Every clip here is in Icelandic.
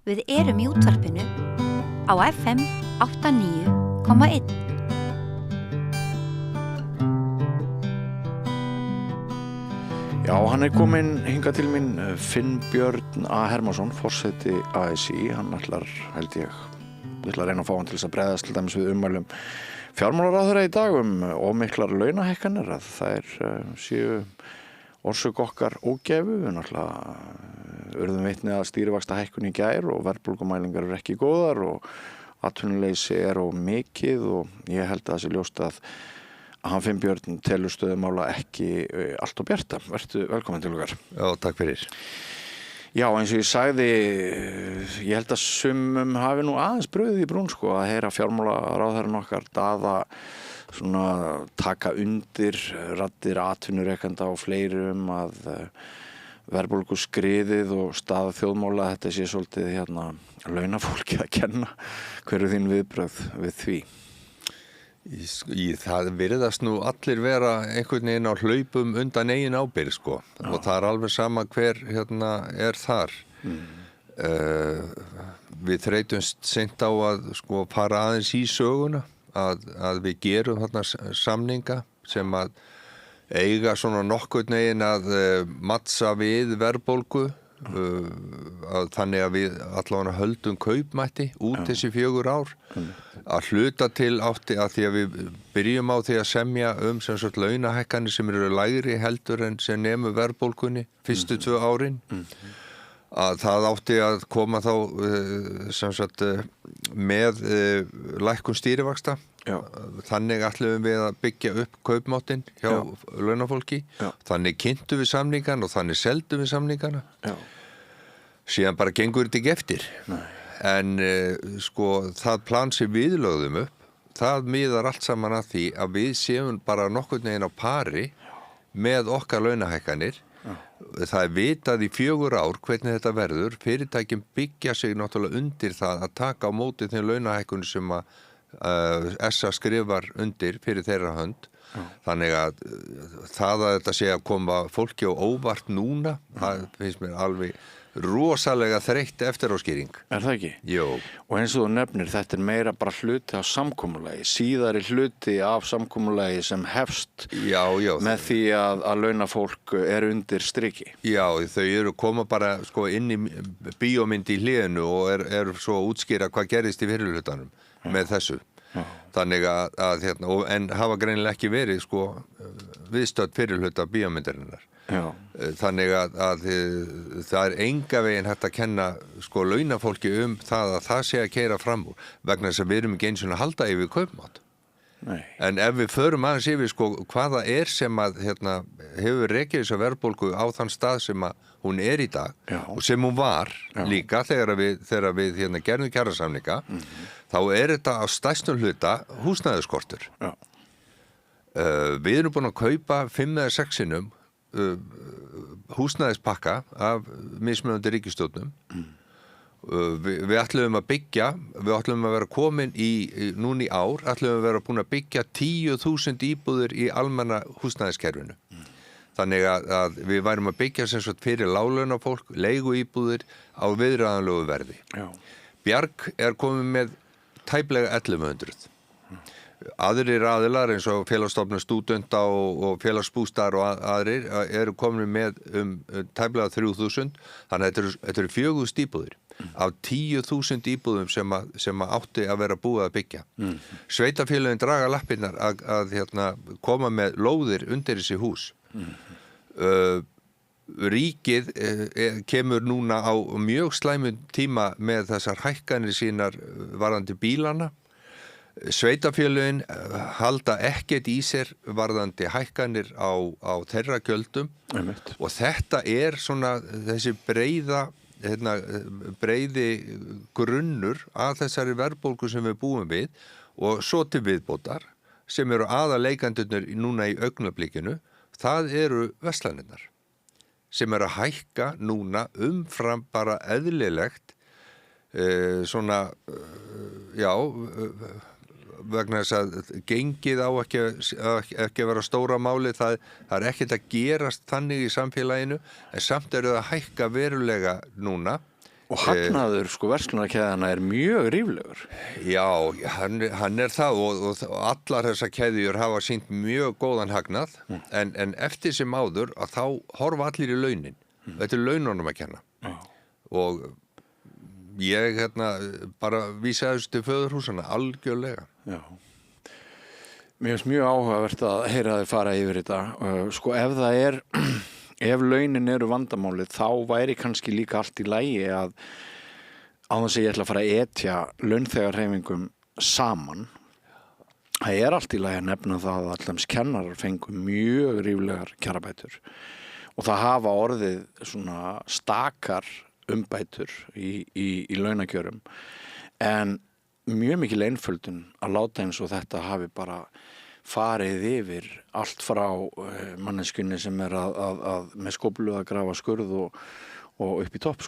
Við erum í útvarpinu á FM 89,1. Já, hann kominn hingað til mín, Finnbjörn A. Hermansson, forseti ASÍ. Hann ætlar, held ég ætla að reyna að fá hann til þess að bregðast til dæmis við ummælum fjármálaráðherra í dag og miklar launahækkanir, að þær séu orsök okkar ógæfu. Við náttúrulega urðum vitni að stýrivaxtahækkun í gær og verðbólgumælingar eru ekki góðar og atvinnuleysi of mikið, og ég held að það sé ljóst að hann Finnbjörn telur stöðumála ekki allt og bjarta. Vertu velkominn til okkar. Já, takk fyrir. Já, eins og ég sagði, ég held að sumum hafi nú aðeins brugðið í brún, sko, að heyra fjármálaráðherrann okkar Daða svona taka undir raddir atvinnurekenda og fleirum að verðbólguskriðið og staða þjóðmála, þetta sé svolítið launafólki að kenna. Hver þín viðbrögð við því? Það virðast nú allir vera einhvern veginn á hlaupum undan eigin ábyrgð, sko. Og það alveg sama hver þar. Við þreytumst seint á að fara aðeins í söguna, að við gerum þarna samninga sem að eiga svona nokkurn veginn að mattsa við verðbólgu, þannig að við allavega höldum kaupmætti út þessi 4 ár, að hluta til átti að því að við byrjum á því að semja sem sagt launahækkanir sem eru lægri heldur en sem nemur verðbólgunni fyrstu 2 árin, að það átti að koma þá sem sagt með lækkun stýrivaxta. Já. Þannig ætlum við að byggja upp kaupmáttinn hjá launafólki. Já. Þannig kynntum við samningan og þannig seldum við samningana. Já. Síðan bara gengur þetta ekki eftir. Nei. En það plan sem við lögðum upp, það miðar allt saman að því að við séum bara nokkurn veginn á pari með okkar launahækkanir. Já. Það vitað í 4 ár hvernig þetta verður. Fyrirtækin byggja sig náttúrulega undir það að taka á móti þeim launahækkunum sem að SA skrifar undir fyrir þeirra hönd. Þannig að það að þetta sé að koma fólki á óvart núna, það finnst mér alveg rosalega þreytt eftiráskýring. Er það ekki? Jó. Og eins og þú nefnir, þetta meira bara hluti af samkomulagi, síðari hluti af samkomulagi sem hefst með því að launafólk undir striki. Já, þau eru koma bara inn í bíómynd í hliðinu og eru svo að útskýra hvað gerðist í fyrri hlutanum með þessu. Já. Þannig að en hafa greinilega ekki verið viðstödd fyrri hluta bíómyndarinnar. Já. Þannig að það enga veginn hægt að kenna launafólki það að það sé að keyra fram úr, vegna þess að við erum ekki eins og að halda yfir kaupmátt. Nei. En ef við förum aðeins yfir hvaða sem að hefur rekið þessa verðbólgu á þann stað sem að hún í dag, og sem hún var líka þegar við gerðum kjarasamninga, þá þetta á stærstum hluta húsnæðisskortur. Við erum búin að kaupa 5 eða 6 sinnum húsnæðispakka af mismunandi ríkisstjórnum. Við ætlum að byggja, við ætlum að vera komin núna í ár, ætlum að vera búin að byggja 10.000 íbúðir í almenna húsnæðiskerfinu. Þannig að við værum að byggja sem sagt fyrir láglaunafólk, leiguíbúðir á viðráðanlegu verði. Já. Bjarg komin með tæplega 1100. Aðrir aðilar eins og félagsstofnun stúdenta og félagsbústaðar og aðrir eru komin með tæplega 3.000, þannig að þetta eru 4.000 íbúðir af 10.000 íbúðum sem átti að vera búið að byggja. Sveitarfélögin draga lappirnar að koma með lóðir undir þessi hús. Ríkið kemur núna á mjög slæmum tíma með þessar hækkanir sínar varðandi bílana. Sveitarfélögin halda ekkert í sér varðandi hækkanir á þeirra gjöldum. Og þetta svona þessi breiði grunnur að þessari verðbólgu sem við búum við, og svo til viðbótar sem eru aðaleikandurnir núna í augnablikinu, það eru verslanirnar sem eru að hækka núna umfram bara eðlilegt vegna þess að gengið á ekki að vera stóra máli, það ekkert að gerast þannig í samfélaginu, en samt eru það að hækka verulega núna Og hagnaður verslunarkeðjana mjög ríflegur. Já, hann það og allar þessar keðjur hafa sýnt mjög góðan hagnað en eftir sem áður að þá horfa allir í launin. Þetta laununum að kenna. Og ég bara vísaði þessu til föðurhúsana algjörlega. Já. Mér finnst mjög áhugavert að heyra þið fara yfir þetta. Ef það ef launin eru vandamálið, þá væri kannski líka allt í lagi að á þess að ég ætla að fara að etja launþegarhreyfingum saman. Það allt í lagi að nefna það að allams kennarar fengu mjög ríflegar kjarabætur og það hafa orðið svona stakar umbætur í launakjörum en mjög mikil einföldun að láta eins og þetta hafi bara farið yfir allt frá manneskunni sem að með skóflu að grafa skurð og upp í topp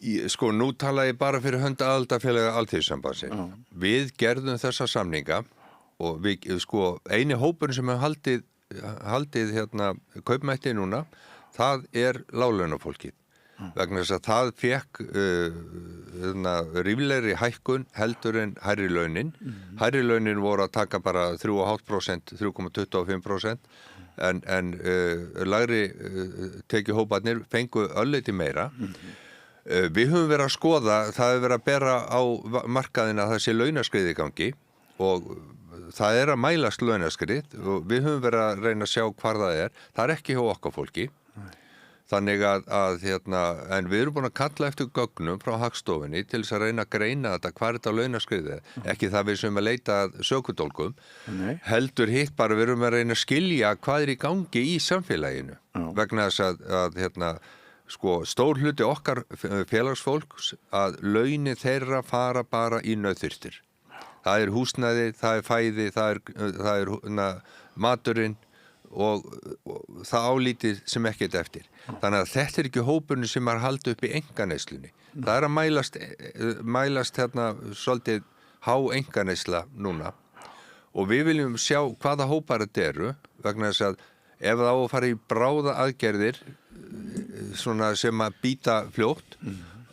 Nú tala ég bara fyrir hönd aðildarfélaga Alþýðusambandsins. Við gerðum þessa samninga og við, eini hópurinn sem hefur haldið kaupmætti núna, það láglaunafólkið. Vegna þess að það fekk ríflegri hækkun heldur en hærri launin. Hærri launin voru að taka bara 3,5%, 3,25% en lægri tekjuhóparnir fengu örlítið meira. Við höfum verið að skoða, það hefur verið að bera á markaðina að það sé launaskrið í gangi og það að mælast launaskrið og við höfum verið að reyna að sjá hvar það Það ekki hjá okkar fólki. Þannig en við erum búin að kalla eftir gögnum frá Hagstofunni til þess að reyna að greina þetta hvar þetta launaskriðið Ekki það við sem að leita að sökudólgum. Heldur hitt bara við erum að reyna að skilja hvað í gangi í samfélaginu. Vegna þess að stór hluti okkar félagsfólks að launin þeirra fara bara í nauðþurftir. Það húsnæði, það fæði, það maturinn og það álítið sem ekkert eftir. Þannig að þetta ekki hópurinn sem haldið upp í einkaneyslunni. Það að mælast svolítið há einkaneysla núna og við viljum sjá hvaða hópar þetta vegna þess að ef það á að fara í bráða aðgerðir svona sem að býta fljótt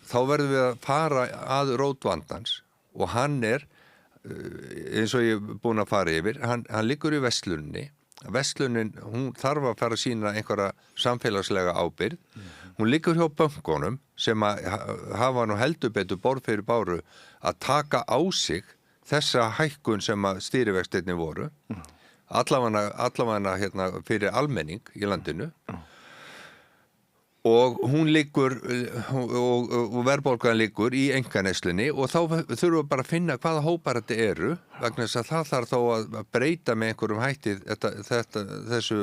þá verðum við að fara að rótvandans og hann eins og ég búin að fara yfir hann liggur í versluninni. Verslunin, hún þarf að fara að sýna einhverja samfélagslega ábyrgð. Hún liggur hjá bönkunum sem að hafa nú heldur betur borð fyrir báru að taka á sig þessa hækkun sem að stýrivextirnir voru. Allavega fyrir almenning í landinu. Og hún liggur og verðbólgan liggur í einkaneyslunni og þá þurfum við bara að finna hvaða hópar þetta vegna þess að það þarf þá að breyta með einhverjum hætti þessu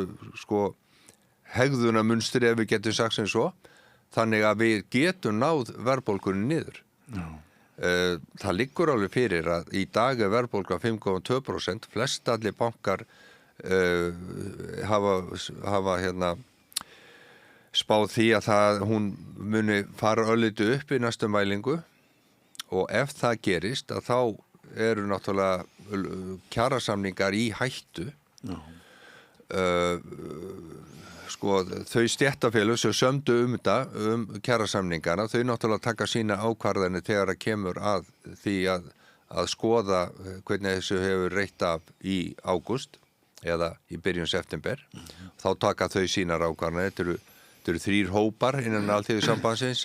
hegðunarmunstri ef við getum sagt sem svo þannig að við getum náð verðbólgunni niður. Það liggur alveg fyrir að í dag verðbólga 5,2%. Flest allir bankar hafa spáð því að hún muni fara örlítið upp í næstu mælingu og ef það gerist að þá náttúrulega kjarasamningar í hættu. Þau stéttarfélög sem sömdu þetta kjarasamningana, þau náttúrulega taka sína ákvarðanir þegar það kemur að því að skoða hvernig þessu hefur reitt af í ágúst eða í byrjun september. Þá taka þau sínar ákvarðanir. Þetta eru 3 hópar innan Alþýðusambandsins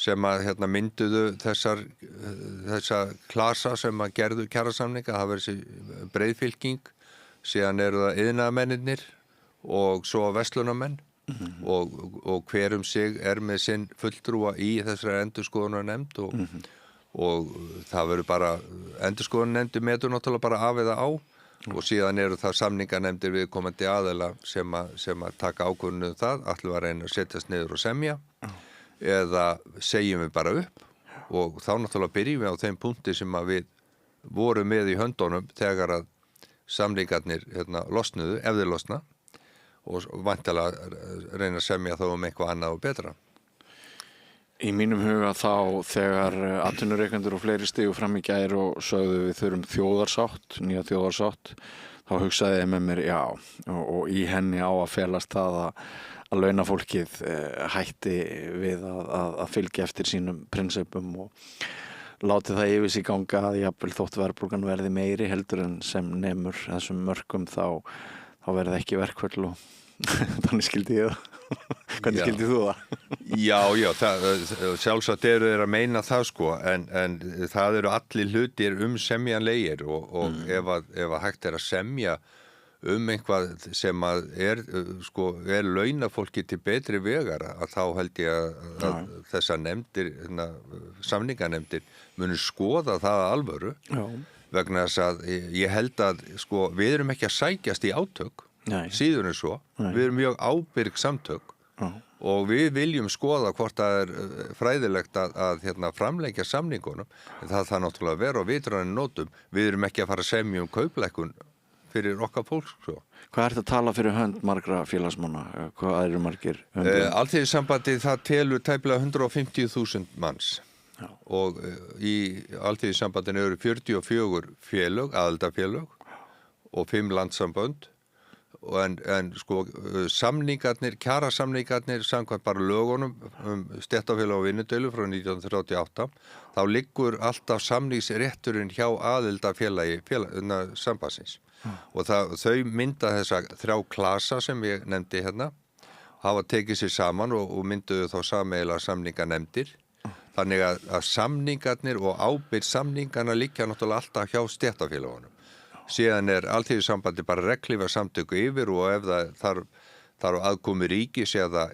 sem mynduðu þessa klasa sem að gerðu kjarasamninga. Það verður þessi breiðfylking, síðan eru það iðnaðarmennirnir og svo verslunarmenn og hver sig með sinn fulltrúa í þessari endurskoðunarnefnd og það verður bara endurskoðunarnefndi metur náttúrulega bara af eða á. Og síðan eru það samninganefndir viðkomandi aðila sem að taka ákvörðun það, ætlum við að reyna að setjast niður og semja eða segjum við bara upp og þá náttúrulega byrjum við á þeim punkti sem að við vorum með í höndunum þegar að samningarnir losnuðu, ef þeir losna og væntanlega reyna að semja þá eitthvað annað og betra. Í mínum huga þá þegar atvinnurekendur og fleiri stigu fram í gær og sögðu við þurfum þjóðarsátt, nýja þjóðarsátt, þá hugsaði ég með mér já og í henni á að felast það að launafólkið hætti við að fylgja eftir sínum prinsipum og láti það yfir sig ganga að jafnvel þótt verðbólgan verði meiri heldur en sem nemur þessum mörkum þá verði ekki verkföll og þannig skildi ég það. Hvernig skildi þú það? Já, sjálfsagt eru þeir að meina það sko, en það eru allir hlutir semjanlegir og ef að hægt að semja einhvað sem að er launafólki til betri vegar að þá held ég að þessar nefndir, samninganemndir munu skoða það að alvöru. Já. Vegna þess að ég held að við erum ekki að sækjast í átök. Nei. Síður en svo. Nei. Við erum mjög ábyrg samtök. Já. Og við viljum skoða hvort það er fræðilegt að framlengja samningunum, en það náttúrulega vera á vitrænu nótum. Við erum ekki að fara að semja kauplækkun fyrir okkar fólk svo. Hvað ert að tala fyrir hönd margra félagsmanna? Hvað eru margir höndum? Alþýðusambandið það telur tæplega 150.000 manns. Já. Og í Alþýðusambandinu eru 44 félög, aðildarfélög og 5 landssambönd. En samningarnir, kjarasamningarnir samkvæmt bara lögunum stéttarfélag og vinnudeilu frá 1938, þá liggur alltaf samningsrétturinn hjá aðildarfélagi sambandsins. Og þau mynda þessa 3 klasa sem ég nefndi hérna, hafa tekið sér saman og mynduðu þá sameiginlega samninganefndir. Þannig að samningarnir og ábyrgð samningarna liggja náttúrulega alltaf hjá stéttarfélagunum. Síðan er Alþýðusambandi bara reglífa samtöku yfir og ef það þarf aðkomi ríkis eða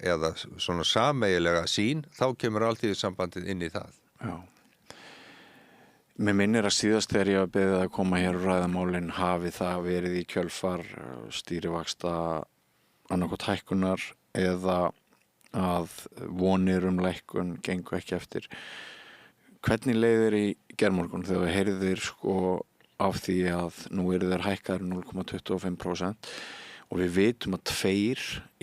svona sameiginlega sín, þá kemur Alþýðusambandið inn í það. Já. Mér minnir að síðast þegar ég var beðið að koma hér og ræða málin hafi það verið í kjölfar stýrivaxta annaðhvort hækkunar eða að vonir lækkun gengu ekki eftir. Hvernig leiðir í gærmorgun þegar þú heyrðir af því að nú eru þeir hækkaðir 0,25% og við vitum að 2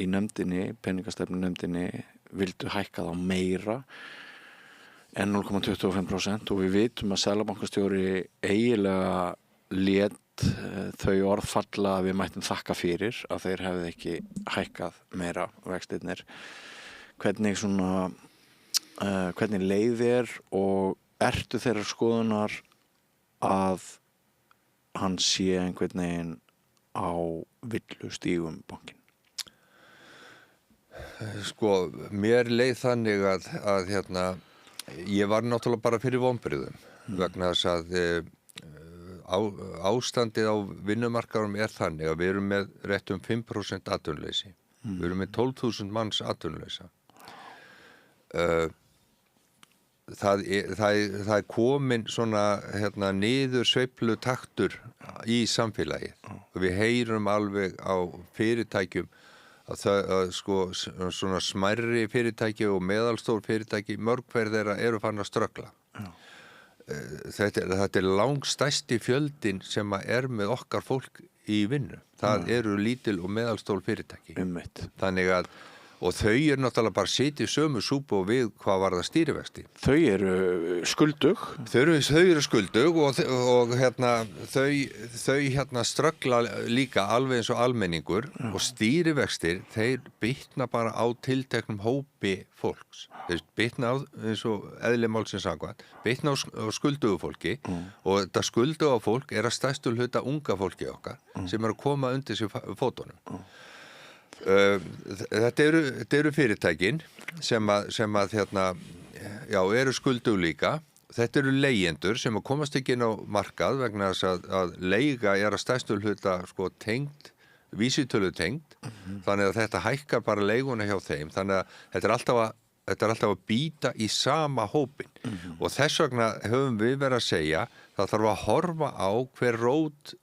í nefndinni, peningastefnunefndinni, vildu hækka þá meira en 0,25% og við vitum að Seðlabankastjóri eiginlega lét þau orð falla að við mættum þakka fyrir að þeir hefði ekki hækkað meira vextirnir. Hvernig leið þér og ertu þeirra skoðunar að hann sé einhvern veginn á villustígum bankinn? Mér leið þannig að ég var náttúrulega bara fyrir vonbrigðum vegna þess að ástandið á vinnumarkaðum er þannig að við erum með rétt 5% atvinnuleysi. Við erum með 12.000 manns atvinnuleysa. Það er komin svona niður sveiflu taktur í samfélagið og við heyrum alveg á fyrirtækjum að svona smærri fyrirtæki og meðalstór fyrirtæki mörg hver þeirra eru farin að ströggla. Þetta er langstærsti fjöldin sem er með okkar fólk í vinnu. Það eru lítil og meðalstór fyrirtæki. Þannig að og þau eru náttúrulega bara sitið í sömu súpu og við hvað var það stýrivexti. Þau eru skuldug. Þau eru skuldug og þau ströggla líka alveg eins og almenningur og stýrivextir, þeir bitna bara á tilteknum hópi fólks. Þeir bitna á, eins og eðli málsins samkvæmt, bitna á skuldugu fólki og þetta skulduga fólk er að stærstu hluta unga fólki okkar sem er að koma undir sér fótunum. Þetta eru fyrirtækin sem eru skuldug líka. Þetta eru leigjendur sem að komast ekki inn á markað vegna þess að leiga er að stærstu hluta tengd, vísitölu tengd, þannig að þetta hækkar bara leiguna hjá þeim, þannig að þetta er alltaf að býta í sama hópin og þess vegna höfum við verið að segja það þarf að horfa á hver rót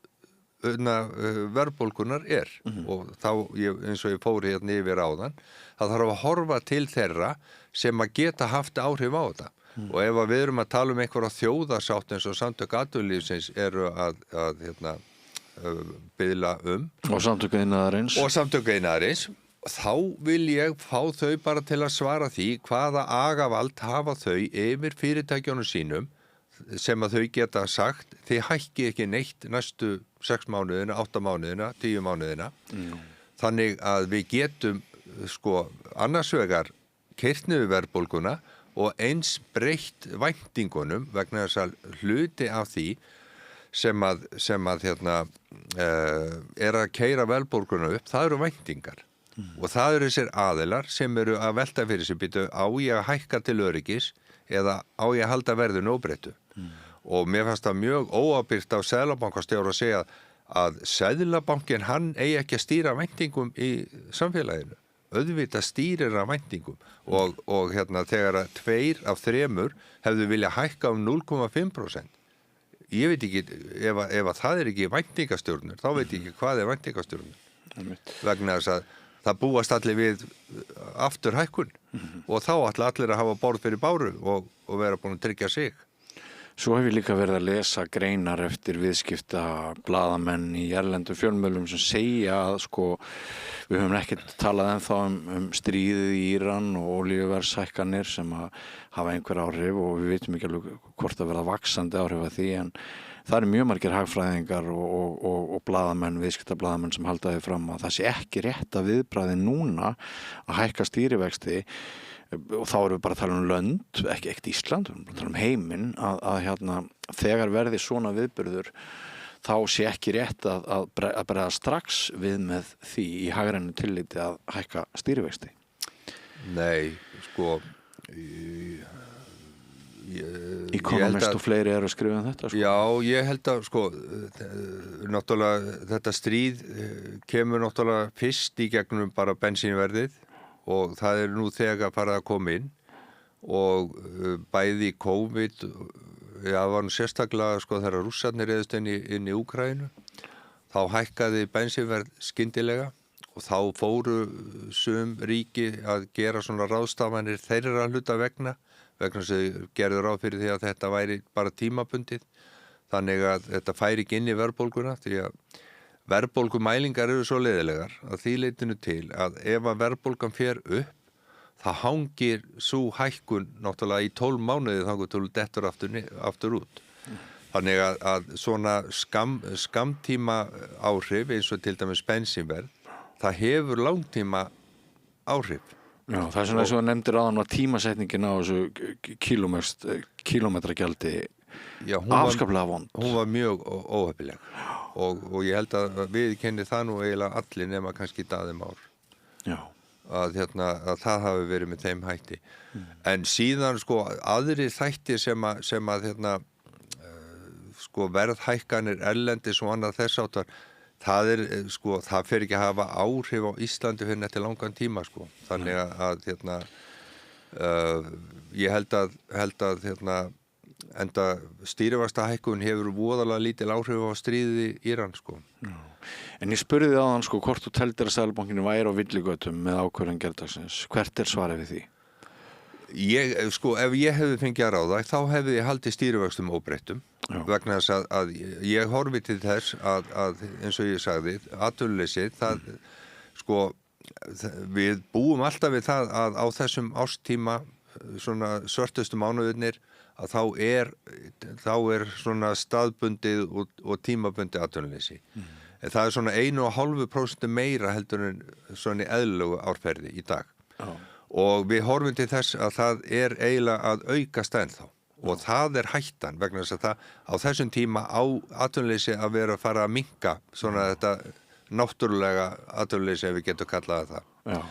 verðbólgunar er og þá, eins og ég fór hérna yfir áðan, það þarf að horfa til þeirra sem að geta haft áhrif á þetta og ef við erum að tala einhverja þjóðarsátt eins og samtök atvinnulífsins eru að biðla og samtök iðnaðarins þá vil ég fá þau bara til að svara því hvaða agavald hafa þau yfir fyrirtækjunum sínum sem að þau geta sagt þið hækki ekki neitt næstu 6 mánuðina, 8 mánuðina, 10 mánuðina þannig að við getum sko annars vegar keyrt niður verðbólguna og eins breytt væntingunum vegna þess að hluti af því sem að er að keyra verðbólguna upp, það eru væntingar. Og það eru þessir aðilar sem eru að velta fyrir sig býtu á ég að hækka til öryggis eða á ég að halda verðinu óbreyttu. Og mér fannst það mjög óábyrgt á seðlabankastjóra að segja að seðlabankin hann eigi ekki að stýra væntingum í samfélaginu. Auðvitað stýrir að væntingum og þegar að 2 af 3 hefðu vilja hækka 0,5%. Ég veit ekki, ef að það er ekki væntingastjórnur, þá veit ég ekki hvað er væntingastjórnur. Vegna þess að það búast allir við aftur hækkun og þá ætla allir að hafa borð fyrir báru og vera búin að tryggja sig. Svo hef ég líka verið að lesa greinar eftir viðskipta blaðamenn í erlendum fjölmiðlum sem segja að við höfum ekkert talað ennþá stríðið í Íran og olíuverðshækkanir sem að hafa einhver áhrif og við vitum ekki alveg hvort að verða vaxandi áhrif af því en það eru mjög margir hagfræðingar og blaðamenn, viðskipta blaðamenn sem halda því fram að það sé ekki rétt að viðbragði núna að hækka stýrivexti og þá erum við bara að tala lönd, ekki Ísland, við erum bara að tala heiminn að þegar verði svona viðburður þá sé ekki rétt að bregða strax við með því í hagrænu tilliti að hækka stýrivexti. Nei, Economist og fleiri eru að skrifa þetta. Já, ég held að náttúrulega þetta stríð kemur náttúrulega fyrst í gegnum bara bensínverðið og það er nú þegar farið að koma inn og bæði COVID, það var nú sérstaklega þegar Rússarnir réðust inn í Úkraínu, þá hækkaði bensínverð skyndilega og þá fóru sum ríki að gera svona ráðstafanir þeirra hluta vegna þess að gerðu ráð fyrir því að þetta væri bara tímabundið, þannig að þetta færi ekki inn í verðbólguna því að verðbólgumælingar eru svo leiðilegar að því leytinu til að ef að verðbólgan fer upp, það hangir svo hækkun náttúrulega í 12 mánuði þannig til dettur aftur út. Þannig að svona skammtíma áhrif eins og til dæmis bensínverð, það hefur langtíma áhrif. Já, það er svona eins og nefndir áðan að tímasetningin á þessu kílómetragjaldi afskaplega vond. Hún var mjög óheppileg og ég held að við kenni það nú eiginlega allir nema kannski Daði Már. Já. Að það hafi verið með þeim hætti. En síðan aðrir þættir sem að verðhækkanir erlendis og annað þess áttar, það fer ekki að hafa áhrif á Íslandi fyrir eftir langan tíma þannig að ég held að enda stýrivaxtahækkun hefur voðalega lítil áhrif á stríðið í Íran En ég spurði þig áðan hvort þú teldir að Seðlabankinn væri á villigötum með ákvörðun gærdagsins. Hvert er svarið við því? Ef ég hefði fengið að ráða þá hefði ég haldið stýrivöxtum óbreyttum vegna þess að ég horfi til þess að eins og ég sagði atvinnuleysið við búum alltaf við það að á þessum árstíma svona svörtustu mánuðirnir að þá er svona staðbundið og tímabundið atvinnuleysi. En það er svona 1,5% meira heldur en svona eðlilegu árferði í dag. Og við horfum til þess að það er eiginlega að aukast ennþá og það er hættan vegna þess að það á þessum tíma á atvinnuleysi að vera að fara að minnka svona þetta náttúrulega atvinnuleysi ef við getum kallað það. Já.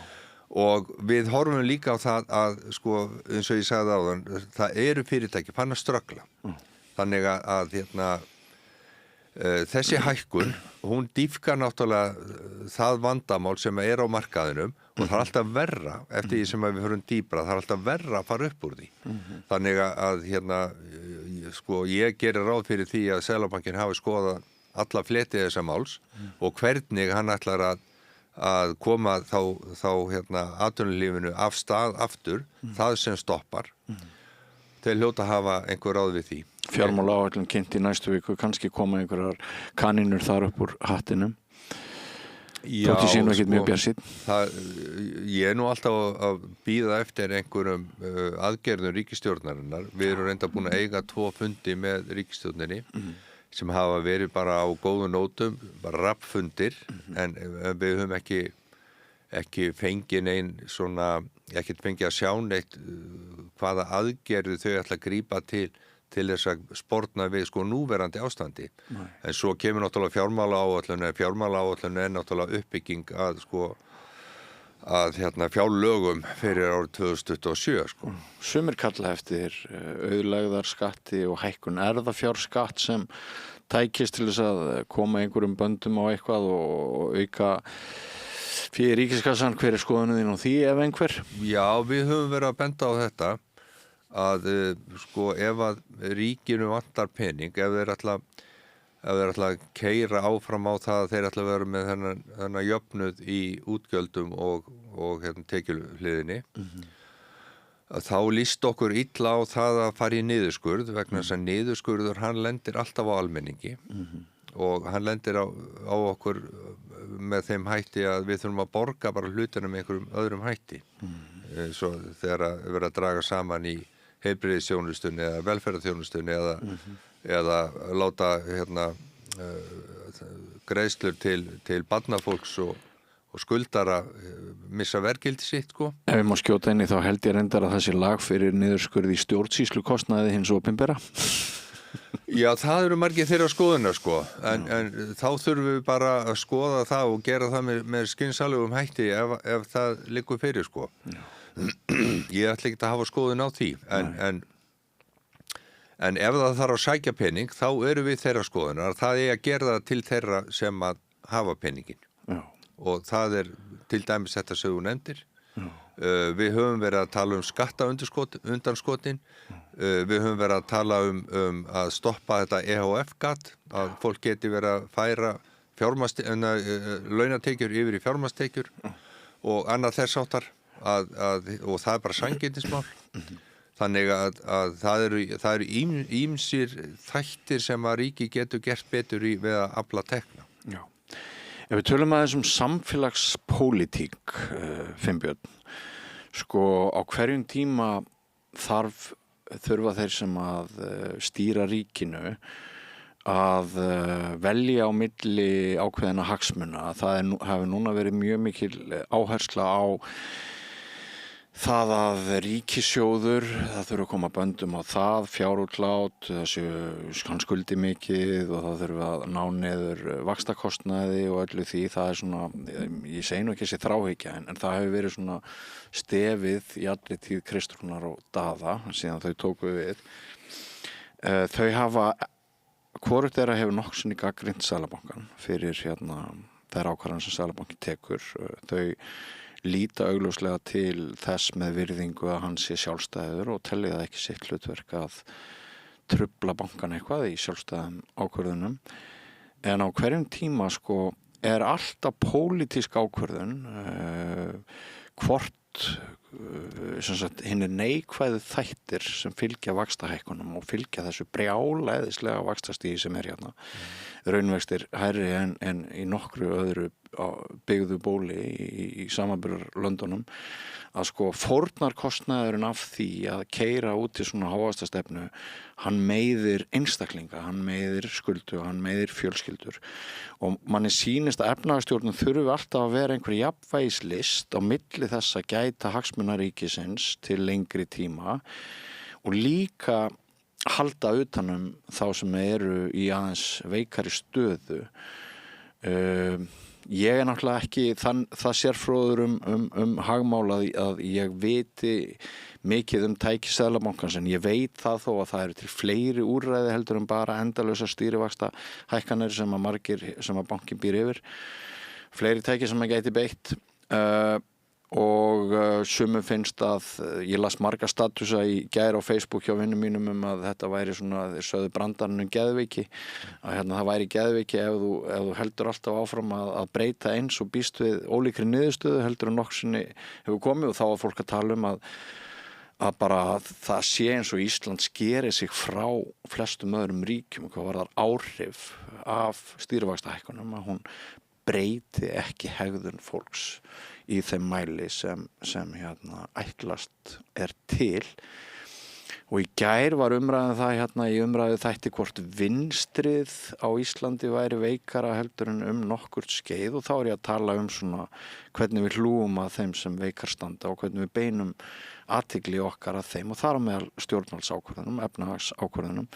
Og við horfum líka á það að eins og ég sagði áðan, það eru fyrirtæki fann að ströggla. Þannig að þessi hækkun, hún dýpkar náttúrulega það vandamál sem er á markaðinum og það er alltaf verra eftir því sem við höfum dýpra, það er alltaf verra að fara upp úr því. Þannig að ég gerir ráð fyrir því að Seðlabankinn hafi skoðað alla fleti þessa máls og hvernig hann ætlar að koma þá atvinnulífinu af stað aftur, það sem stoppar. Þeir hljóta að hafa einhver ráð við því. Fjármálaáætlun kynnt í næstu viku, kannski koma einhverjar kanínur þar upp úr hattinum. Þótt ég sé nú ekkert mjög bjartsýnn. Ég er nú alltaf að bíða eftir einhverjum aðgerðum ríkisstjórnarinnar. Við erum reynda búin að eiga 2 fundi með ríkisstjórninni sem hafa verið bara á góðum nótum, bara rappfundir, en við höfum ekki ekki fengið ekkert fengið að sjá neitt hvaða aðgerðu þau ætla að grípa til þess að sporna við sko núverandi ástandi. Nei. En svo kemur náttúrulega fjármálaáætlun er náttúrulega uppbygging að sko að fjárlögum fyrir árið 2027 sko. Sumir kalla eftir auðlegðarskatti og hækkun erfðafjárskatt sem tækist til þess að koma einhverjum böndum á eitthvað og auka fyrir ríkiskassan. Hver er skoðunin þín á því ef einhver? Já, við höfum verið að benda á þetta að sko ef að ríkinu vantar pening, ef þeir ætla að keyra áfram á það að þeir ætla að vera með þennan jöfnuð í útgjöldum og tekjuhliðinni, þá líst okkur illa á það að fara í niðurskurð vegna þess að niðurskurður hann lendir alltaf á almenningi og hann lendir á okkur með þeim hætti að við þurfum að borga bara hlutina með einhverjum öðrum hætti. Svo þegar að vera að draga saman í heilbrigðisþjónustunni eða velferðarþjónustunni eða láta greiðslur til barnafólks og skuldara missa verðgildi sitt sko. Ef ég má skjóta inn í þá held ég reyndar að það sé lag fyrir niðurskurð í stjórnsýslukostnaði hins opinbera. Já, það eru margir þeirra skoðunar sko, en þá þurfum við bara að skoða það og gera það með skynsamlegum hætti ef það liggur fyrir sko. Já. Ég ætla ekki að hafa skoðun á því, en ef það þarf að sækja pening, þá eru við þeirra skoðunar. Það er að gera það til þeirra sem að hafa peningin. Já. Og það er til dæmis þetta sem þú nefndir. Við höfum verið að tala um skattundanskotin. Við höfum verið að tala um að stoppa þetta EHF-gat, að fólk geti verið að færa launatekjur yfir í fjármagnstekjur og annað þess háttar. Og það er bara sanngirnismál. Þannig að það eru ýmsir þættir sem að ríki getur gert betur við að afla tekna. Já. Ef við tölum aðeins samfélagspólitík, Finnbjörn, sko á hverjum tíma þurfa þeir sem að stýra ríkinu að velja á milli ákveðina hagsmuna. Það hafi núna verið mjög mikil áhersla á það að ríkissjóður, það þurfa að koma böndum á það, fjárútlát, hann skuldi mikið og það þurfa að ná niður vaxtakostnaði og öllu því. Það er svona, ég segi nú ekki þessi þráhyggja, en það hefur verið svona stefið í allri tíð Kristrúnar og Daða, síðan þau tóku við. Þau hafa, hvorugt þeirra hefur nokksinni gagnrýnt Seðlabankann fyrir þær ákvarðanir sem Seðlabanki tekur. Þau líta augljóslega til þess með virðingu að hann sé sjálfstæður og telli það ekki sitt hlutverk að trufla bankan eitthvað í sjálfstæðum ákvörðunum. En á hverjum tíma sko er alltaf pólitísk ákvörðun hvort hinir neikvæðu þættir sem fylgja vaxtahækkunum og fylgja þessu brjálæðislega vaxtastígi sem er hérna. Raunvextir hærri en í nokkru öðru byggðu bóli í samanburðarlöndunum, að sko fórnarkostnaðurinn af því að keyra út í svona hávaxtastefnu, hann meiðir einstaklinga, hann meiðir skuldu, hann meiðir fjölskyldur og manni sýnist að efnahagsstjórnum þurfi alltaf að vera einhver jafnvægislist á milli þess að gæta hagsmuna ríkisins til lengri tíma og líka halda utanum þá sem eru í aðeins veikari stöðu. Ég er náttúrulega ekki það sérfróður hagmál að ég viti mikið tæki Seðlabankans, en ég veit það þó að það eru til fleiri úrræði heldur en bara endalausar stýrivaxta hækkanir sem að bankin býr yfir. Fleiri tæki sem að gæti beitt og sumum finnst að ég las marga statusa í gær á Facebook hjá vinnum mínum að þetta væri svona, þeir sögðu brandarinn geðveiki, að það væri geðveiki ef þú heldur alltaf áfram að breyta eins og býst við ólíkri niðurstöðu heldur en nokksinni hefur komið, og þá var fólk að tala að bara það sé eins og Ísland skeri sig frá flestum öðrum ríkjum hvað var þar áhrif af stýrivaxtahækkunum, að hún breyti ekki hegðun fólks í þeim mæli sem ætlast er til. Og í gær var umræðan það hérna í umræðu þætti hvort vinstrið á Íslandi væri veikara heldur en nokkurt skeið og þá er ég að tala svona hvernig við hlúum að þeim sem veikar standa og hvernig við beinum athygli okkar að þeim og þar á meðal stjórnvaldsákvörðunum, efnahagsákvörðunum.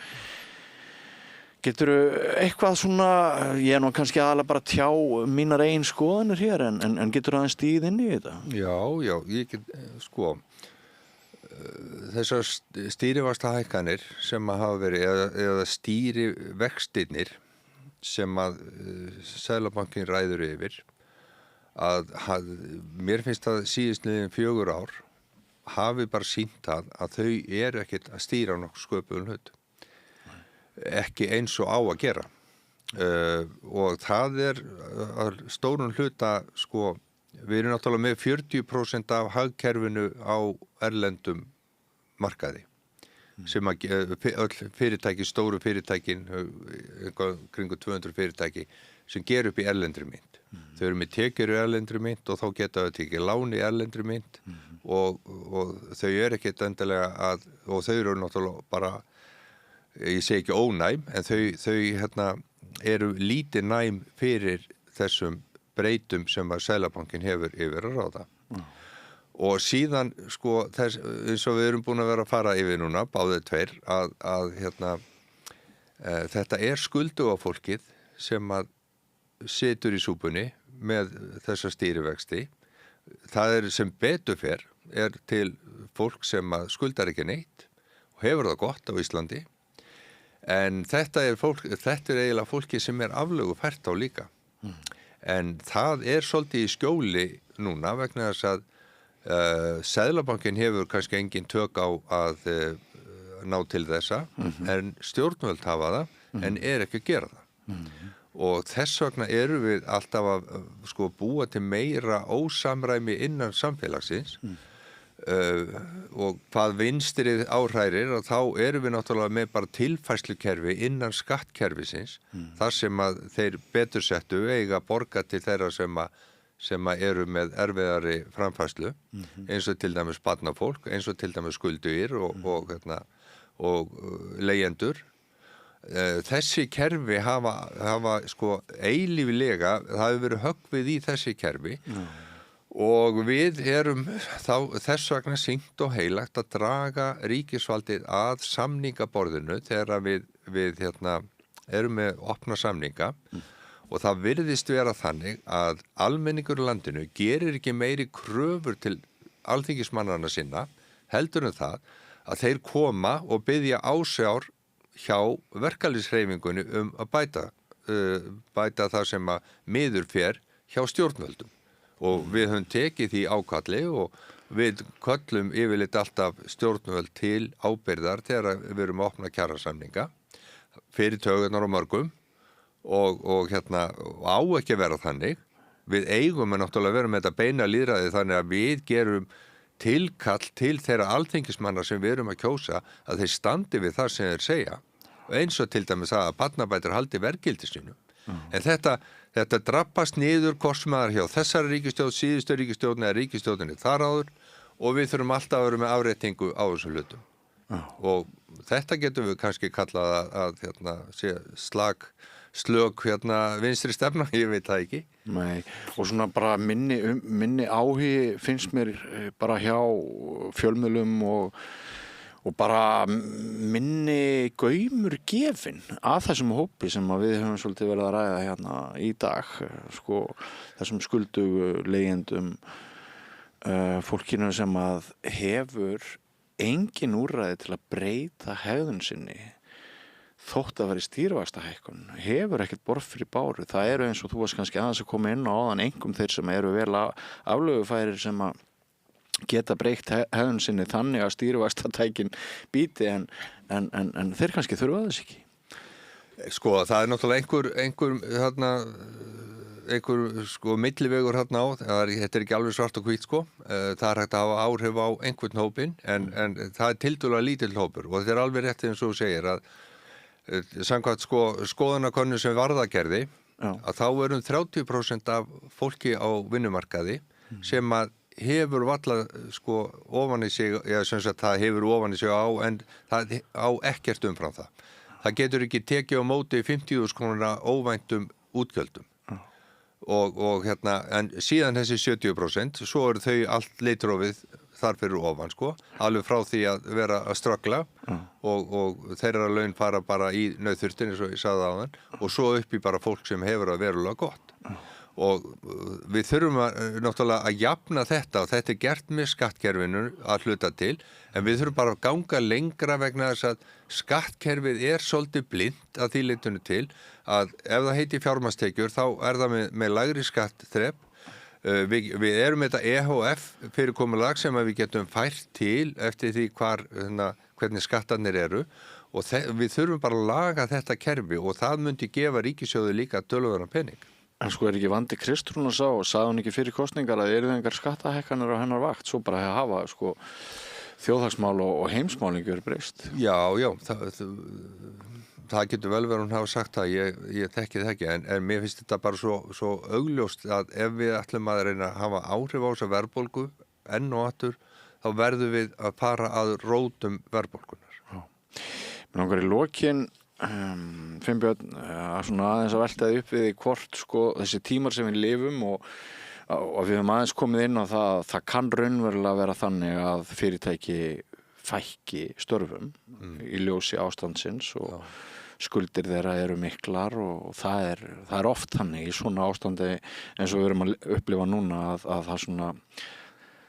Geturðu eitthvað svona, ég nú kannski aðalega bara tjá mínar eigin skoðanir hér en geturðu aðeins stíð inn í þetta? Já, ég get, þessar stýrivaxtahækkanir sem að hafa verið eða stýrivextirnir sem að Seðlabankinn ræður yfir mér finnst að síðastliðin 4 ár hafi bara sýnt að þau eru ekkert að stýra nokkuð sköpuðum hlut ekki eins og á að gera og það að stórun hluta við erum náttúrulega með 40% af hagkerfinu á erlendum markaði sem að öll fyrirtæki, stóru fyrirtækin kringu 200 fyrirtæki sem ger upp í erlendri mynt. Þau eru með tekjur í erlendri mynt og þá geta þau tekið lán í erlendri mynt og þau eru ekkert endilega og þau eru náttúrulega bara ég segi ekki ónæm en þau eru lítið næm fyrir þessum breytum sem að Seðlabankinn hefur yfir að ráða. Og síðan eins og við erum búin að vera að fara yfir núna báðir tveir að þetta skulduga fólkið sem að situr í súpunni með þessa stýrivexti. Það sem betur fer til fólk sem að skuldar ekki neitt og hefur það gott á Íslandi. En þetta er eiginlega fólki sem aflögufært á líka. En það svolítið í skjóli núna vegna þess að Seðlabankinn hefur kannski engin tök á að ná til þessa en stjórnvöld hafa það en ekki að gera það. Og þess vegna erum við alltaf að búa til meira ósamræmi innan samfélagsins og hvað vinstrið áhrærir og þá erum við náttúrulega með bara tilfærslukerfi innan skattkerfisins þar sem að þeir betur settu eiga að borga til þeirra sem eru með erfiðari framfærslu eins og til dæmis barnafólk, eins og til dæmis skuldugir og leigjendur. Þessi kerfi hafa eilíflega, það hefur verið höggvið í þessi kerfi og við erum þess vegna sýnt og heilagt að draga ríkisvaldið að samningaborðinu þegar við erum með opna samninga og það virðist vera þannig að almenningur í landinu gerir ekki meiri kröfur til alþingismannanna sinna heldur en það að þeir koma og biðja ásjár hjá verkalýðshreyfingunni að bæta það sem að miður fer hjá stjórnvöldum. Og við höfum tekið því ákalli og við köllum yfirleitt alltaf stjórnvöld til ábyrgðar þegar við erum að opna kjarasamninga fyrir taugarnar á mörgum og á ekki að vera þannig. Við eigum náttúrulega að vera með þetta beina lýðræði þannig að við gerum tilkall til þeirra alþingismanna sem við erum að kjósa að þeir standi við það sem þeir segja og eins og til dæmis að barnabætur haldi verðgildi sínu. En þetta drabbast niður kostnaðar hjá þessari ríkisstjórn, síðustu ríkisstjórn eða ríkisstjórninni þar áður og við þurfum alltaf að vera með afréttingu á þessum hlutum. Og þetta getum við kannski kallað að sé slök vinstri stefna, ég veit það ekki. Nei, og svona bara minni áhugi finnst mér bara hjá fjölmiðlum og bara minni gaumur gefin að þessum hópi sem við höfum svolítið verið að ræða hérna í dag, þessum skuldugu leigjendum, fólkinu sem að hefur engin úrræði til að breyta hegðun sinni þótt að vera í stýrivaxtahækkun, hefur ekkert borð fyrir báru. Það eru eins og þú varst kannski aðeins að koma inn á áðan einkum þeir sem eru vel aflögufærir sem að geta breytt hegðun sinni þannig að stýrivaxtatækin býti en þeir kannski þurfa þess ekki. Það er náttúrulega einhver millivegur hérna á, þetta er ekki alveg svart og hvít það er hægt að hafa áhrif á einhvern hópin en það er tiltölulega lítill hópur og þetta er alveg rétt eins og þú segir að samkvæmt skoðanakönnun sem Varða gerði að þá erum 30% af fólki á vinnumarkaði sem að hefur valla sko ofan í sig, eða sem sagt það hefur ofan í sig á, en það á ekkert umfram það. Það getur ekki tekið á móti 50.000 krónuna óvæntum útgjöldum. Og en síðan þessi 70%, svo eru þau allt leitrófið þar fyrir ofan, sko, alveg frá því að vera að ströggla og þeirra laun fara bara í nauðþurftin, eins og ég sagði áðan, og svo upp í bara fólk sem hefur að verulega gott. Og við þurfum náttúrulega að jafna þetta, og þetta gert með skattkerfinu að hluta til, en við þurfum bara að ganga lengra vegna þess að skattkerfið svolítið blind að því leytinu til að ef það heiti fjármagnstekjur þá það með lægri skattþrep. Við erum þetta EHF fyrirkomulag sem við getum fært til eftir því hvernig skattarnir eru, og við þurfum bara að laga þetta kerfi, og það myndi gefa ríkissjóði líka töluverðan pening. En sko ekki vandi Kristrún og sagði hún ekki fyrir kosningar að eru engar skattahækkanir á hennar vakt, svo bara að hafa sko þjóðhagsmál og heimsmálingu er breyst. Já, það getur vel verið hún hafa sagt það, ég þekki það ekki, en mér finnst þetta bara svo augljóst að ef við ætlum að reyna að hafa áhrif á þessa verðbólgu enn og aftur, þá verðum við að fara að rótum verðbólgunar. Já. Mér langar í lokin Finnbjörn, svona aðeins að veltaði upp við hvort sko þessi tímar sem við lifum og við höfum aðeins komið inn á það kann raunverulega vera þannig að fyrirtæki fækki störfum í ljósi ástandsins og skuldir þeirra eru miklar og það er oft þannig í svona ástandi eins og við erum að upplifa núna að það svona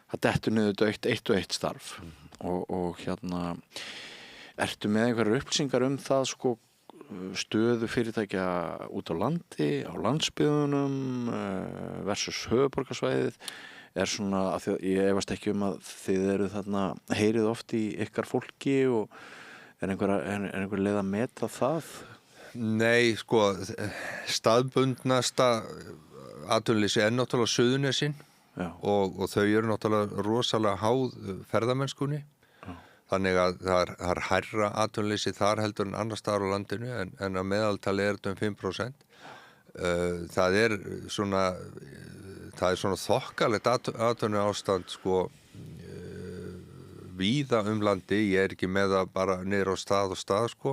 það dettur niður dautt eitt og eitt starf og ertu með einhverjar upplýsingar það sko stöðu fyrirtækja út á landi, á landsbyggðunum versus höfuðborgarsvæðið svona, af því að ég efast ekki að þið eru þarna heyrið oft í ykkar fólki og einhver leið að meta það? Nei, sko, staðbundnasta atvinnuleysi náttúrulega Suðurnesin og þau eru náttúrulega rosalega háð ferðamennskunni. Þannig að það er hærra atvinnuleysi þar heldur en annars staðar á landinu en að meðaltali þetta 5%. Það er svona þokkalegt atvinnuástand sko víða landi, ég er ekki með það bara niður á stað og stað sko,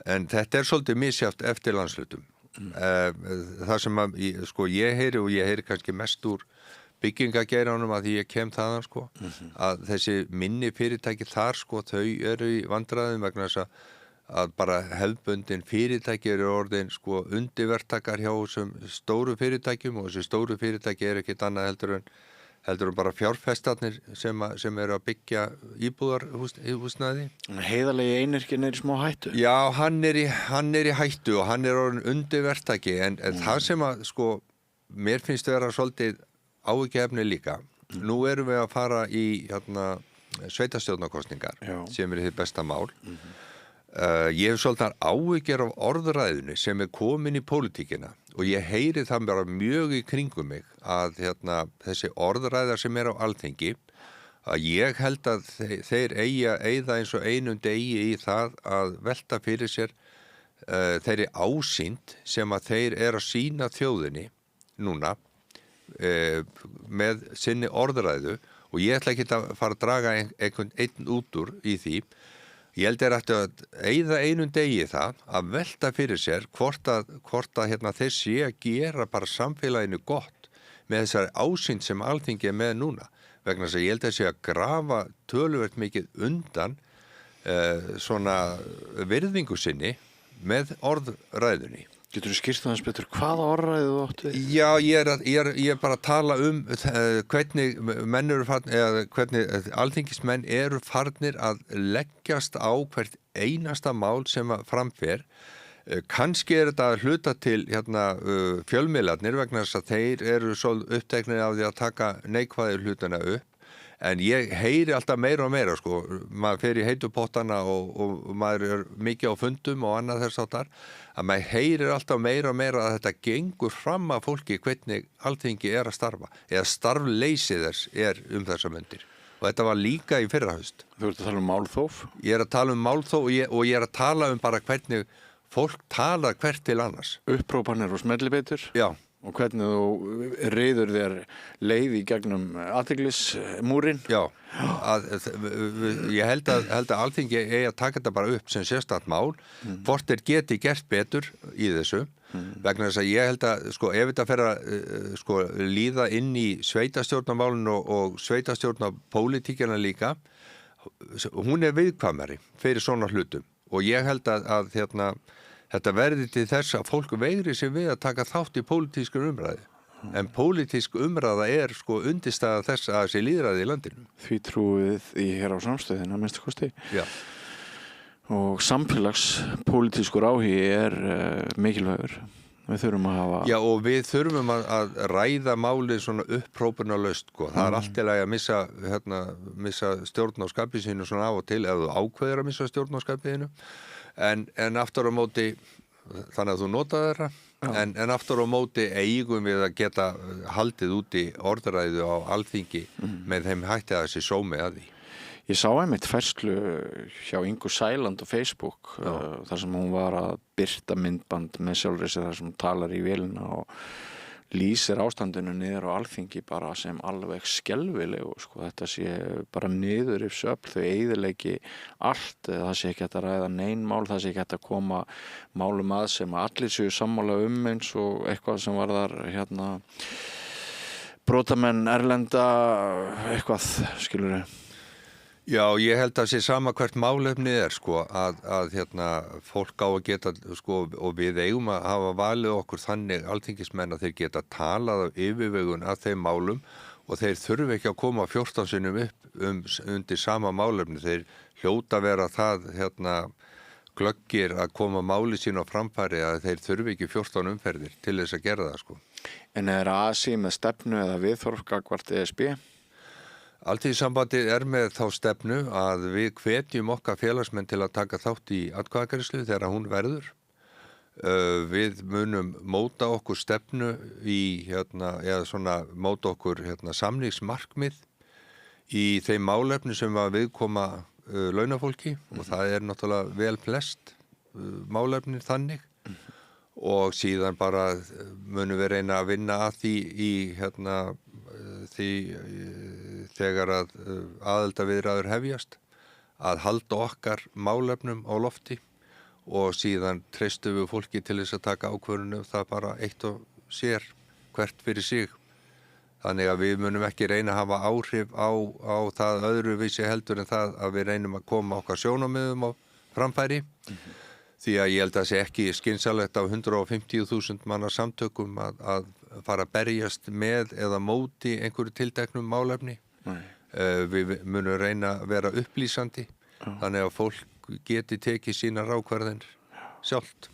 en þetta er svolítið misjafnt eftir landslutum. Það sem ég heyri kannski mest úr byggingageiranum að því ég kem þaðan sko, að þessi minni fyrirtæki þar sko, þau eru í vandræðum vegna þess að bara hefðbundin fyrirtæki eru orðin sko undirvertakar hjá þessum stóru fyrirtækjum og þessi stóru fyrirtæki eru ekkert annað heldur bara fjárfestarnir sem eru að byggja íbúðarhúsnæði. Heiðarlegi einyrkinn í smá hættu? Já, hann er í hættu og hann er orðin undirvertaki en það sem að sko mér finnst vera svolítið áhyggjuefni líka. Nú erum við að fara í sveitarstjórnarkosningar sem hið besta mál. Ég hef svolítið áhyggjur af orðræðunni sem komin í pólitíkina og ég heyri það bara mjög í kringum mig að þessi orðræðar sem á Alþingi, að ég held að þeir eyða eins og einum degi í það að velta fyrir sér þeirri ásýnd sem að þeir eru að sýna þjóðinni núna með sinni orðræðu og ég ætla ekki að fara að draga einn út úr í því. Ég held að eyða einum degi það að velta fyrir sér hvort að þeir sé að gera bara samfélaginu gott með þessari ásýnd sem Alþingi með núna, vegna þess að ég held að sé að grafa töluvert mikið undan svona virðingu sinni með orðræðunni. Getur þú skýrt aðeins betur hvaða orðræðu þú átt við? Já, ég er bara að tala hvernig menn eru farnir, eða hvernig alþingismenn eru farnir að leggjast á hvert einasta mál sem framfer. Kannski er þetta að hluta til fjölmiðlarnir vegna þess að þeir eru svo uppteknir af því að taka neikvæðu hlutana upp. En ég heyri alltaf meira og meira sko, maður fer í heitu pottana og maður er mikið á fundum og annað þess áttar, að maður heyrir alltaf meira og meira að þetta gengur fram að fólki hvernig Alþingi er að starfa, eða starfleysi þess þessa mundir. Og þetta var líka í fyrrahaust. Þú ert að tala málþóf? Ég er að tala málþóf og ég er að tala bara hvernig fólk talar hvert til annars. Upprópanir og smellibeitur? Já. Og hvernig þú ryður þér leið í gegnum athyglismúrin? Já, ég held að Alþingi eigi að taka þetta bara upp sem sérstakt mál, hvort þeir geti gert betur í þessu, vegna þess að ég held að, sko, ef þetta fer að líða inn í sveitastjórnarmálinu og sveitastjórnarpólitíkina líka, hún viðkvæmari fyrir svona hlutum og ég held að þetta verði til þess að fólk veigri sig við að taka þátt í pólitískur umræði. En pólitísk umræða sko undirstaða þess að sé lýðræði í landinu. Því trúið í hér á samstöðina, að minnsta kosti. Já. Og samfélagspólitískur áhugi mikilvægur. Við þurfum að hafa... Já, og við þurfum að ræða málið svona upphrópunarlaust, sko. Það allt til að missa stjórn á skapið sínu svona af og til, ef þú ákveður að missa stjórn á skapið sínu. En aftur á móti, þannig að þú notaði þeirra, en aftur á móti eigum við að geta haldið úti orðræðu á Alþingi með þeim hætti að þessi sómi að því. Ég sá einmitt færslu hjá Ingu Sæland á Facebook, þar sem hún var að birta myndband með sjálfri sig þar sem hún talar í vélina og lýsir ástandinu niður á Alþingi bara sem alveg skelfilegu, sko. Þetta sé bara niður í söfl, þau eyðileggi allt, það sé ekki hægt að ræða nein mál, það sé ekki hægt að koma málum að sem allir séu sammála eins og eitthvað sem varðar brotamenn erlenda eitthvað, skilurðu. Já, ég held að sé sama hvert málefnið sko, að fólk á að geta, sko, og við eigum að hafa valið okkur þannig alþingismenn að þeir geta talað af yfirvegun að þeim málum og þeir þurfi ekki að koma 14 sinnum upp undir sama málefni. Þeir hljóta vera það, glöggir að koma máli sín á framfæri að þeir þurfi ekki 14 umferðir til þess að gera það, sko. En ASÍ með stefnu eða viðhorf gagnvart ESB? Alþýðusambandið með þá stefnu að við hvetjum okkar félagsmenn til að taka þátt í atkvæðagreiðslu þegar hún verður. Við munum móta okkur stefnu í, móta okkur samningsmarkmið í þeim málefni sem að viðkoma launafólki og það náttúrulega vel flest málefni þannig og síðan bara munum við reyna að vinna að því í því þegar að aðildarviðræður hefjast að halda okkar málefnum á lofti og síðan treystum við fólki til þess að taka ákvörðun það bara eitt og sér hvert fyrir sig. Þannig að við munum ekki reyna að hafa áhrif á það öðruvísi heldur en það að við reynum að koma okkar sjónarmiðum á framfæri. Því að ég held að það sé ekki skynsamlegt af 150.000 manna samtökum að fara að berjast með eða móti einhverju tilteknum málefni. Við munum reyna að vera upplýsandi þannig að fólk geti tekið sínar ákvarðanir sjálft.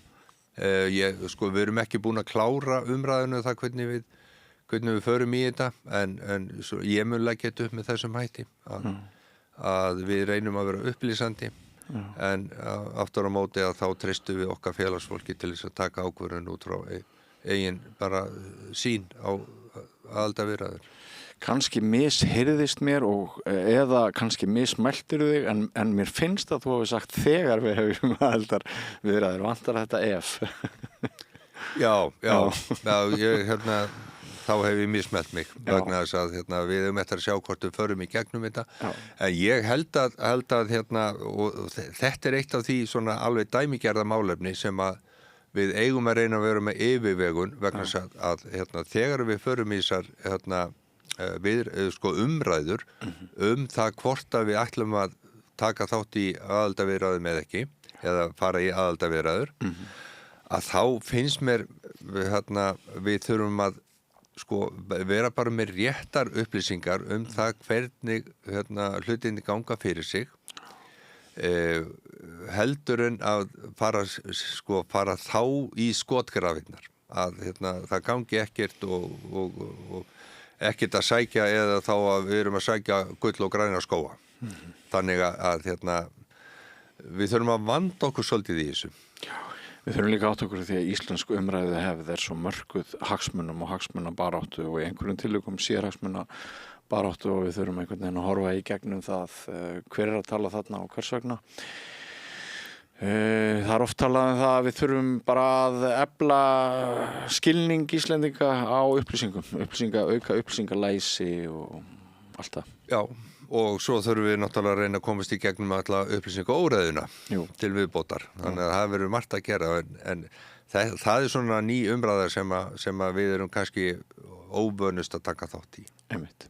Við erum ekki búin að klára umræðinu það hvernig við förum í þetta en ég mun leggja þetta upp með þessum hætti að við reynum að vera upplýsandi en aftur á móti að þá treystum við okkar félagsfólki til þess að taka ákvörðun út frá eigin bara sín á aðildarviðræður. Kannski misheyrðist mér eða kannski mismæltir þig en mér finnst að þú hafi sagt þegar við hefum aðildarviðræður, vantar þetta ef? Já, þá hef ég mismælt mig vegna þess að við höfum eftir að sjá hvort við förum í gegnum þetta. En ég held að og þetta eitt af því svona alveg dæmigerða málefni sem að við eigum að reyna að vera með yfirvegun vegna þess að þegar við förum í þessar umræður það hvort að við ætlum að taka þátt í aðildarviðræðum eða ekki eða fara í aðildarviðræður að þá finnst mér við þurfum að vera bara með réttar upplýsingar það hvernig hlutinni ganga fyrir sig heldur en að fara þá í skotgrafinnar að það gangi ekkert og ekkert að sækja eða þá að við erum að sækja gull og græna skóga. Þannig að við þurfum að vanda okkur svolítið í þessu. Við þurfum líka átt okkur því að íslensk umræðu hefð svo mörkuð hagsmunum og hagsmunabaráttu og í einhverjum tilvikum sérhagsmunabaráttu og við þurfum einhvern veginn að horfa í gegnum það hver að tala þarna og hvers vegna. Það það oft talað það að við þurfum bara að efla skilning Íslendinga á auka upplýsingalæsi og allt það. Já, og svo þurfum við náttúrulega að reyna að komast í gegnum alla upplýsingaóreiðuna til viðbótar. Þannig að það verður margt að gera en það er svona ný umræða sem að við erum kannski óvönust að taka þátt í. Einmitt.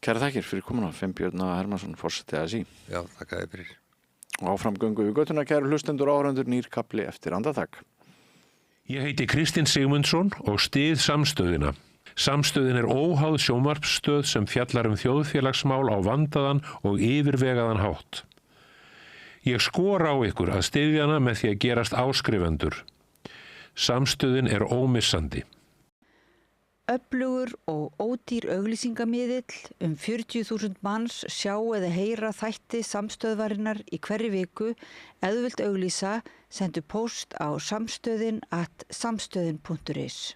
Kæra þakkir fyrir komuna, Finnbjörn Hermannsson, forseti ASÍ. Já, þakka þér fyrir. Og áfram göngum við göttuna, kæru hlustendur og áhorfendur, nýr kafli eftir andartak. Ég heiti Kristinn Sigmundsson og styð Samstöðina. Samstöðin er óháð sjónvarpsstöð sem fjallar þjóðfélagsmál á vandaðan og yfirvegaðan hátt. Ég skora á ykkur að styðja hana með því að gerast áskrifendur. Samstöðin er ómissandi. Öflugur og ódýr auglýsingamiðill 40.000 manns sjá eða heyra þætti Samstöðvarinnar í hverri viku. Ef þú vilt auglýsa, sendu póst á samstöðin@samstöðin.is.